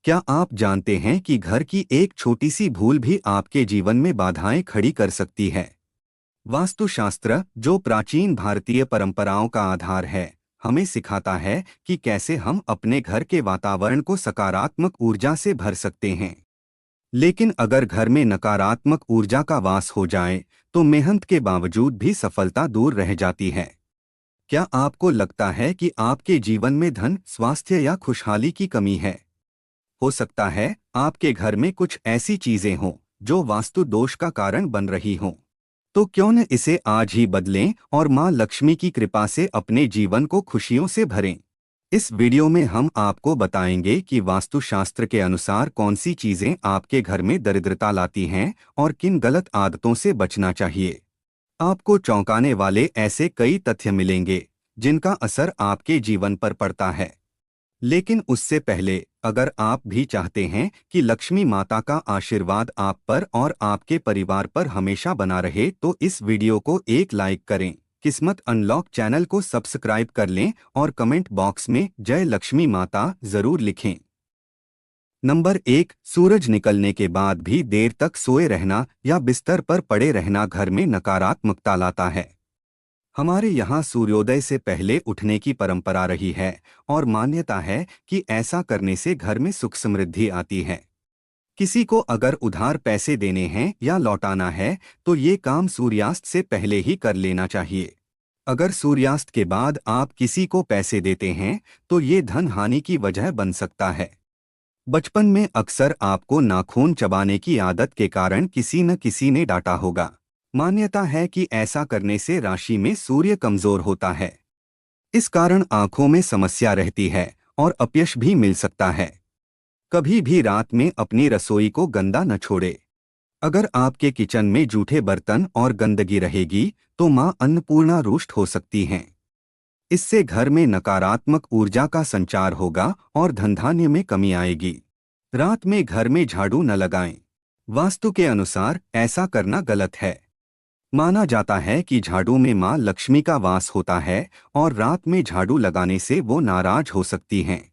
क्या आप जानते हैं कि घर की एक छोटी सी भूल भी आपके जीवन में बाधाएं खड़ी कर सकती है? वास्तुशास्त्र, जो प्राचीन भारतीय परंपराओं का आधार है, हमें सिखाता है कि कैसे हम अपने घर के वातावरण को सकारात्मक ऊर्जा से भर सकते हैं। लेकिन अगर घर में नकारात्मक ऊर्जा का वास हो जाए, तो मेहनत के बावजूद भी सफलता दूर रह जाती है। क्या आपको लगता है कि आपके जीवन में धन, स्वास्थ्य या खुशहाली की कमी है? हो सकता है आपके घर में कुछ ऐसी चीजें हों जो वास्तु दोष का कारण बन रही हों। तो क्यों न इसे आज ही बदलें और मां लक्ष्मी की कृपा से अपने जीवन को खुशियों से भरें। इस वीडियो में हम आपको बताएंगे कि वास्तुशास्त्र के अनुसार कौन सी चीजें आपके घर में दरिद्रता लाती हैं और किन गलत आदतों से बचना चाहिए। आपको चौंकाने वाले ऐसे कई तथ्य मिलेंगे जिनका असर आपके जीवन पर पड़ता है। लेकिन उससे पहले, अगर आप भी चाहते हैं कि लक्ष्मी माता का आशीर्वाद आप पर और आपके परिवार पर हमेशा बना रहे, तो इस वीडियो को एक लाइक करें, किस्मत अनलॉक चैनल को सब्सक्राइब कर लें और कमेंट बॉक्स में जय लक्ष्मी माता जरूर लिखें। नंबर 1, सूरज निकलने के बाद भी देर तक सोए रहना या बिस्तर पर पड़े रहना घर में नकारात्मकता लाता है। हमारे यहाँ सूर्योदय से पहले उठने की परंपरा रही है और मान्यता है कि ऐसा करने से घर में सुख समृद्धि आती है। किसी को अगर उधार पैसे देने हैं या लौटाना है, तो ये काम सूर्यास्त से पहले ही कर लेना चाहिए। अगर सूर्यास्त के बाद आप किसी को पैसे देते हैं, तो ये धन हानि की वजह बन सकता है। बचपन में अक्सर आपको नाखून चबाने की आदत के कारण किसी न किसी ने डांटा होगा। मान्यता है कि ऐसा करने से राशि में सूर्य कमजोर होता है। इस कारण आंखों में समस्या रहती है और अपयश भी मिल सकता है। कभी भी रात में अपनी रसोई को गंदा न छोड़े। अगर आपके किचन में जूठे बर्तन और गंदगी रहेगी, तो मां अन्नपूर्णा रुष्ट हो सकती हैं। इससे घर में नकारात्मक ऊर्जा का संचार होगा और धनधान्य में कमी आएगी। रात में घर में झाड़ू न लगाएं। वास्तु के अनुसार ऐसा करना गलत है। माना जाता है कि झाड़ू में मां लक्ष्मी का वास होता है और रात में झाड़ू लगाने से वो नाराज हो सकती हैं।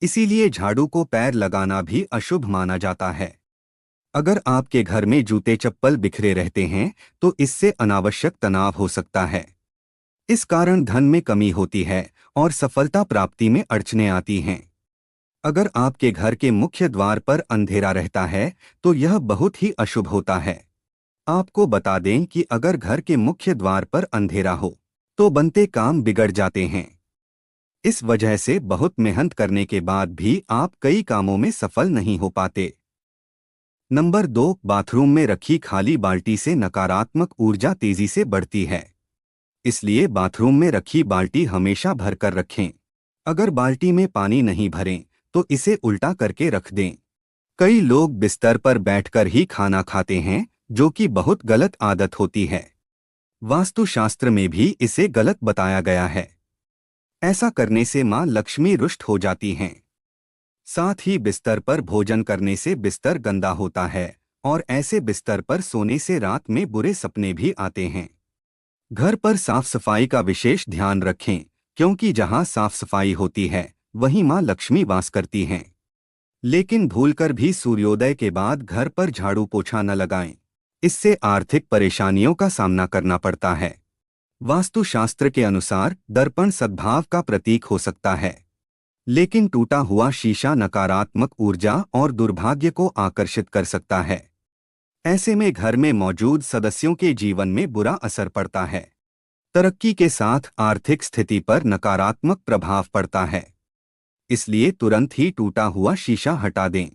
इसीलिए झाड़ू को पैर लगाना भी अशुभ माना जाता है। अगर आपके घर में जूते चप्पल बिखरे रहते हैं, तो इससे अनावश्यक तनाव हो सकता है। इस कारण धन में कमी होती है और सफलता प्राप्ति में अड़चनें आती हैं। अगर आपके घर के मुख्य द्वार पर अंधेरा रहता है, तो यह बहुत ही अशुभ होता है। आपको बता दें कि अगर घर के मुख्य द्वार पर अंधेरा हो, तो बनते काम बिगड़ जाते हैं। इस वजह से बहुत मेहनत करने के बाद भी आप कई कामों में सफल नहीं हो पाते। नंबर 2, बाथरूम में रखी खाली बाल्टी से नकारात्मक ऊर्जा तेजी से बढ़ती है। इसलिए बाथरूम में रखी बाल्टी हमेशा भरकर रखें। अगर बाल्टी में पानी नहीं भरें, तो इसे उल्टा करके रख दें। कई लोग बिस्तर पर बैठकर ही खाना खाते हैं, जो कि बहुत गलत आदत होती है। वास्तुशास्त्र में भी इसे गलत बताया गया है। ऐसा करने से मां लक्ष्मी रुष्ट हो जाती हैं। साथ ही बिस्तर पर भोजन करने से बिस्तर गंदा होता है और ऐसे बिस्तर पर सोने से रात में बुरे सपने भी आते हैं। घर पर साफ सफाई का विशेष ध्यान रखें, क्योंकि जहां साफ सफाई होती है, वहीं मां लक्ष्मी वास करती हैं। लेकिन भूलकर भी सूर्योदय के बाद घर पर झाड़ू पोछा न लगाएं। इससे आर्थिक परेशानियों का सामना करना पड़ता है। वास्तुशास्त्र के अनुसार दर्पण सद्भाव का प्रतीक हो सकता है, लेकिन टूटा हुआ शीशा नकारात्मक ऊर्जा और दुर्भाग्य को आकर्षित कर सकता है। ऐसे में घर में मौजूद सदस्यों के जीवन में बुरा असर पड़ता है। तरक्की के साथ आर्थिक स्थिति पर नकारात्मक प्रभाव पड़ता है। इसलिए तुरंत ही टूटा हुआ शीशा हटा दें।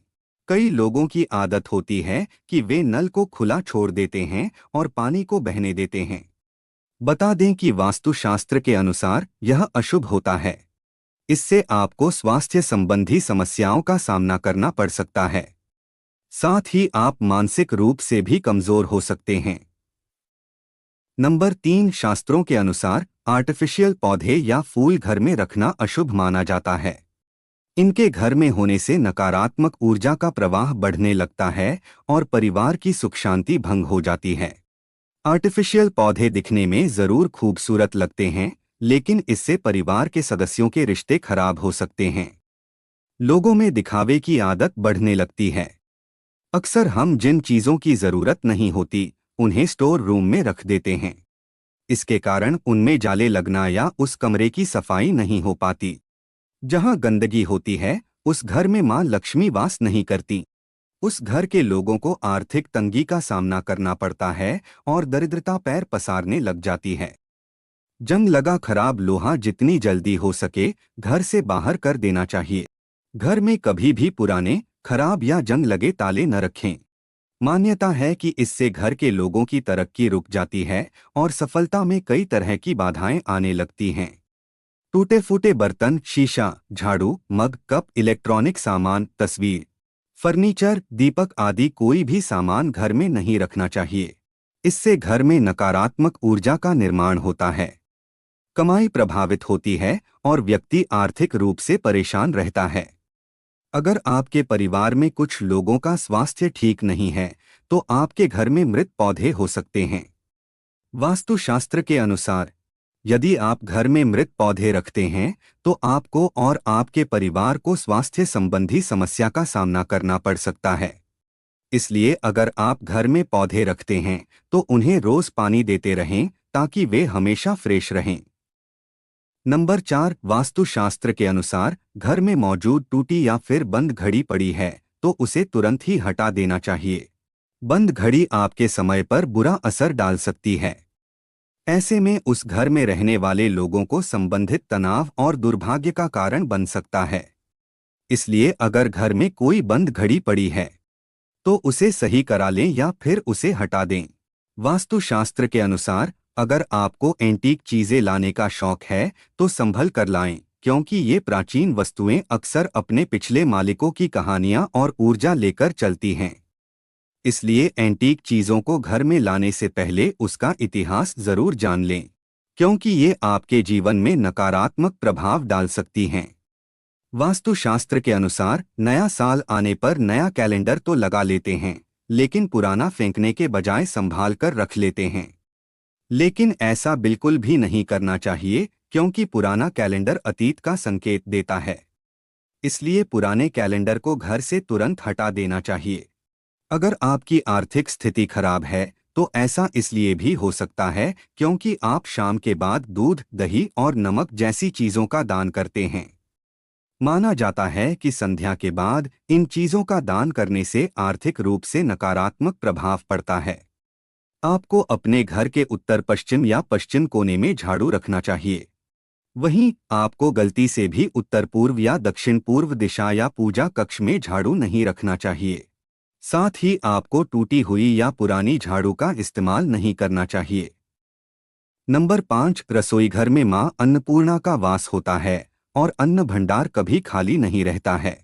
कई लोगों की आदत होती है कि वे नल को खुला छोड़ देते हैं और पानी को बहने देते हैं। बता दें कि वास्तुशास्त्र के अनुसार यह अशुभ होता है। इससे आपको स्वास्थ्य संबंधी समस्याओं का सामना करना पड़ सकता है। साथ ही आप मानसिक रूप से भी कमजोर हो सकते हैं। नंबर 3, शास्त्रों के अनुसार आर्टिफिशियल पौधे या फूल घर में रखना अशुभ माना जाता है। इनके घर में होने से नकारात्मक ऊर्जा का प्रवाह बढ़ने लगता है और परिवार की सुख शांति भंग हो जाती है। आर्टिफिशियल पौधे दिखने में जरूर खूबसूरत लगते हैं, लेकिन इससे परिवार के सदस्यों के रिश्ते खराब हो सकते हैं। लोगों में दिखावे की आदत बढ़ने लगती है। अक्सर हम जिन चीजों की जरूरत नहीं होती उन्हें स्टोर रूम में रख देते हैं। इसके कारण उनमें जाले लगना या उस कमरे की सफाई नहीं हो पाती। जहां गंदगी होती है उस घर में मां लक्ष्मी वास नहीं करती। उस घर के लोगों को आर्थिक तंगी का सामना करना पड़ता है और दरिद्रता पैर पसारने लग जाती है। जंग लगा खराब लोहा जितनी जल्दी हो सके घर से बाहर कर देना चाहिए। घर में कभी भी पुराने, खराब या जंग लगे ताले न रखें। मान्यता है कि इससे घर के लोगों की तरक्की रुक जाती है और सफलता में कई तरह की बाधाएं आने लगती हैं। टूटे फूटे बर्तन, शीशा, झाड़ू, मग, कप, इलेक्ट्रॉनिक सामान, तस्वीर, फर्नीचर, दीपक आदि कोई भी सामान घर में नहीं रखना चाहिए। इससे घर में नकारात्मक ऊर्जा का निर्माण होता है। कमाई प्रभावित होती है और व्यक्ति आर्थिक रूप से परेशान रहता है। अगर आपके परिवार में कुछ लोगों का स्वास्थ्य ठीक नहीं है तो आपके घर में मृत पौधे हो सकते हैं। वास्तुशास्त्र के अनुसार यदि आप घर में मृत पौधे रखते हैं तो आपको और आपके परिवार को स्वास्थ्य संबंधी समस्या का सामना करना पड़ सकता है। इसलिए अगर आप घर में पौधे रखते हैं तो उन्हें रोज पानी देते रहें ताकि वे हमेशा फ्रेश रहें। नंबर 4, वास्तुशास्त्र के अनुसार घर में मौजूद टूटी या फिर बंद घड़ी पड़ी है तो उसे तुरंत ही हटा देना चाहिए। बंद घड़ी आपके समय पर बुरा असर डाल सकती है। ऐसे में उस घर में रहने वाले लोगों को संबंधित तनाव और दुर्भाग्य का कारण बन सकता है। इसलिए अगर घर में कोई बंद घड़ी पड़ी है तो उसे सही करा लें या फिर उसे हटा दें। वास्तुशास्त्र के अनुसार अगर आपको एंटीक चीजें लाने का शौक है तो संभल कर लाएं, क्योंकि ये प्राचीन वस्तुएं अक्सर अपने पिछले मालिकों की कहानियां और ऊर्जा लेकर चलती हैं। इसलिए एंटीक चीजों को घर में लाने से पहले उसका इतिहास जरूर जान लें, क्योंकि ये आपके जीवन में नकारात्मक प्रभाव डाल सकती हैं। वास्तुशास्त्र के अनुसार नया साल आने पर नया कैलेंडर तो लगा लेते हैं, लेकिन पुराना फेंकने के बजाय संभाल कर रख लेते हैं। लेकिन ऐसा बिल्कुल भी नहीं करना चाहिए, क्योंकि पुराना कैलेंडर अतीत का संकेत देता है। इसलिए पुराने कैलेंडर को घर से तुरंत हटा देना चाहिए। अगर आपकी आर्थिक स्थिति खराब है तो ऐसा इसलिए भी हो सकता है क्योंकि आप शाम के बाद दूध, दही और नमक जैसी चीजों का दान करते हैं। माना जाता है कि संध्या के बाद इन चीजों का दान करने से आर्थिक रूप से नकारात्मक प्रभाव पड़ता है। आपको अपने घर के उत्तर पश्चिम या पश्चिम कोने में झाड़ू रखना चाहिए। वहीं आपको गलती से भी उत्तर पूर्व या दक्षिण पूर्व दिशा या पूजा कक्ष में झाड़ू नहीं रखना चाहिए। साथ ही आपको टूटी हुई या पुरानी झाड़ू का इस्तेमाल नहीं करना चाहिए। नंबर 5, रसोई घर में मां अन्नपूर्णा का वास होता है और अन्न भंडार कभी खाली नहीं रहता है।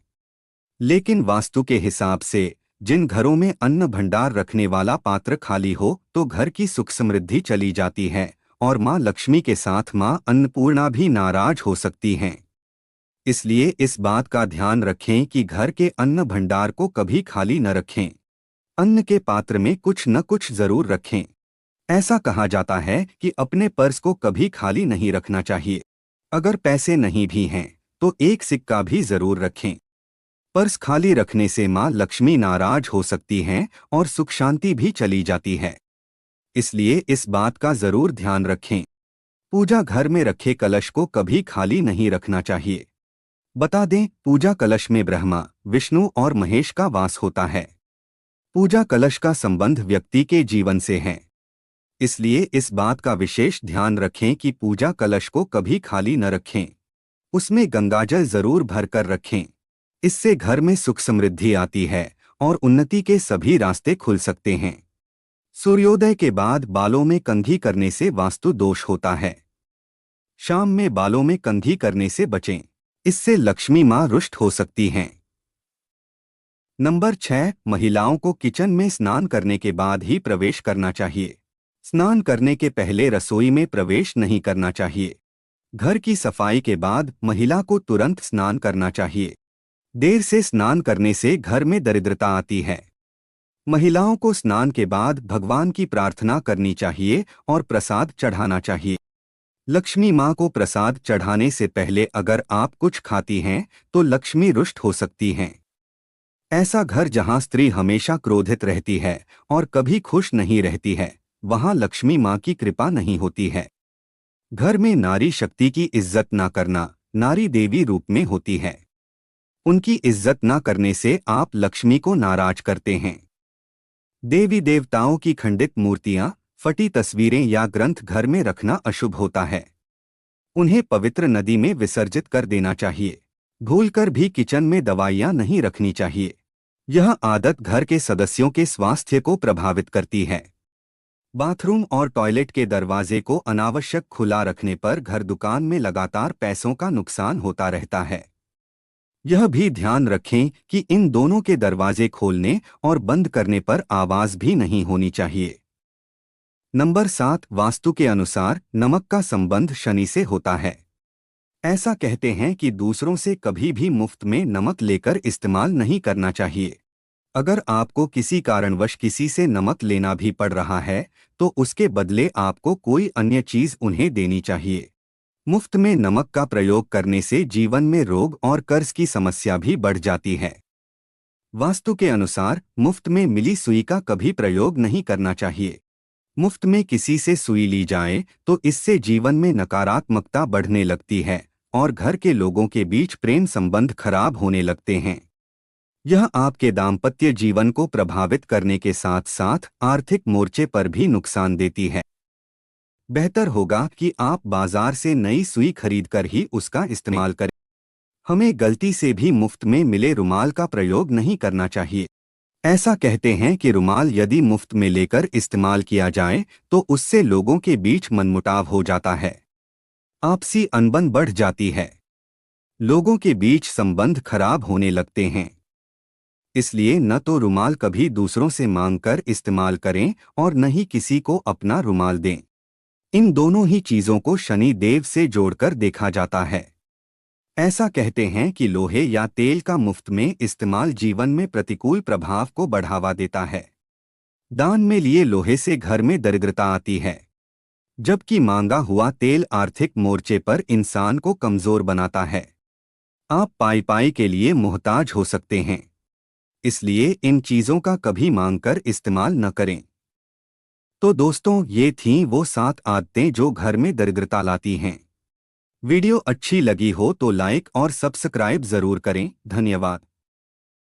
लेकिन वास्तु के हिसाब से जिन घरों में अन्न भंडार रखने वाला पात्र खाली हो तो घर की सुख समृद्धि चली जाती है और मां लक्ष्मी के साथ मां अन्नपूर्णा भी नाराज हो सकती हैं। इसलिए इस बात का ध्यान रखें कि घर के अन्न भंडार को कभी खाली न रखें। अन्न के पात्र में कुछ न कुछ जरूर रखें। ऐसा कहा जाता है कि अपने पर्स को कभी खाली नहीं रखना चाहिए। अगर पैसे नहीं भी हैं तो एक सिक्का भी जरूर रखें। पर्स खाली रखने से मां लक्ष्मी नाराज हो सकती हैं और सुख शांति भी चली जाती है। इसलिए इस बात का जरूर ध्यान रखें। पूजा घर में रखे कलश को कभी खाली नहीं रखना चाहिए। बता दें, पूजा कलश में ब्रह्मा, विष्णु और महेश का वास होता है। पूजा कलश का संबंध व्यक्ति के जीवन से है। इसलिए इस बात का विशेष ध्यान रखें कि पूजा कलश को कभी खाली न रखें। उसमें गंगाजल जरूर भरकर रखें। इससे घर में सुख समृद्धि आती है और उन्नति के सभी रास्ते खुल सकते हैं। सूर्योदय के बाद बालों में कंघी करने से वास्तु दोष होता है। शाम में बालों में कंघी करने से बचें, इससे लक्ष्मी मां रुष्ट हो सकती हैं। नंबर 6, महिलाओं को किचन में स्नान करने के बाद ही प्रवेश करना चाहिए। स्नान करने के पहले रसोई में प्रवेश नहीं करना चाहिए। घर की सफाई के बाद महिला को तुरंत स्नान करना चाहिए। देर से स्नान करने से घर में दरिद्रता आती है। महिलाओं को स्नान के बाद भगवान की प्रार्थना करनी चाहिए और प्रसाद चढ़ाना चाहिए। लक्ष्मी माँ को प्रसाद चढ़ाने से पहले अगर आप कुछ खाती हैं तो लक्ष्मी रुष्ट हो सकती हैं। ऐसा घर जहाँ स्त्री हमेशा क्रोधित रहती है और कभी खुश नहीं रहती है, वहाँ लक्ष्मी माँ की कृपा नहीं होती है। घर में नारी शक्ति की इज्जत न करना, नारी देवी रूप में होती है। उनकी इज्जत न करने से आप लक्ष्मी को नाराज करते हैं। देवी देवताओं की खंडित मूर्तियां, फटी तस्वीरें या ग्रंथ घर में रखना अशुभ होता है। उन्हें पवित्र नदी में विसर्जित कर देना चाहिए। भूलकर भी किचन में दवाइयां नहीं रखनी चाहिए। यह आदत घर के सदस्यों के स्वास्थ्य को प्रभावित करती है। बाथरूम और टॉयलेट के दरवाजे को अनावश्यक खुला रखने पर घर दुकान में लगातार पैसों का नुकसान होता रहता है। यह भी ध्यान रखें कि इन दोनों के दरवाजे खोलने और बंद करने पर आवाज भी नहीं होनी चाहिए। नंबर 7, वास्तु के अनुसार नमक का संबंध शनि से होता है। ऐसा कहते हैं कि दूसरों से कभी भी मुफ्त में नमक लेकर इस्तेमाल नहीं करना चाहिए। अगर आपको किसी कारणवश किसी से नमक लेना भी पड़ रहा है तो उसके बदले आपको कोई अन्य चीज उन्हें देनी चाहिए। मुफ्त में नमक का प्रयोग करने से जीवन में रोग और कर्ज की समस्या भी बढ़ जाती है। वास्तु के अनुसार मुफ्त में मिली सुई का कभी प्रयोग नहीं करना चाहिए। मुफ्त में किसी से सुई ली जाए तो इससे जीवन में नकारात्मकता बढ़ने लगती है और घर के लोगों के बीच प्रेम संबंध खराब होने लगते हैं। यह आपके दाम्पत्य जीवन को प्रभावित करने के साथ साथ आर्थिक मोर्चे पर भी नुकसान देती है। बेहतर होगा कि आप बाजार से नई सुई खरीदकर ही उसका इस्तेमाल करें। हमें गलती से भी मुफ्त में मिले रुमाल का प्रयोग नहीं करना चाहिए। ऐसा कहते हैं कि रुमाल यदि मुफ्त में लेकर इस्तेमाल किया जाए तो उससे लोगों के बीच मनमुटाव हो जाता है, आपसी अनबन बढ़ जाती है, लोगों के बीच संबंध खराब होने लगते हैं। इसलिए न तो रुमाल कभी दूसरों से मांगकर इस्तेमाल करें और न ही किसी को अपना रुमाल दें। इन दोनों ही चीजों को शनि देव से जोड़कर देखा जाता है। ऐसा कहते हैं कि लोहे या तेल का मुफ्त में इस्तेमाल जीवन में प्रतिकूल प्रभाव को बढ़ावा देता है। दान में लिए लोहे से घर में दरिद्रता आती है, जबकि मांगा हुआ तेल आर्थिक मोर्चे पर इंसान को कमजोर बनाता है। आप पाई पाई के लिए मोहताज हो सकते हैं, इसलिए इन चीजों का कभी मांगकर इस्तेमाल न करें। तो दोस्तों, ये थीं वो 7 आदतें जो घर में दरिद्रता लाती हैं। वीडियो अच्छी लगी हो तो लाइक और सब्सक्राइब जरूर करें। धन्यवाद।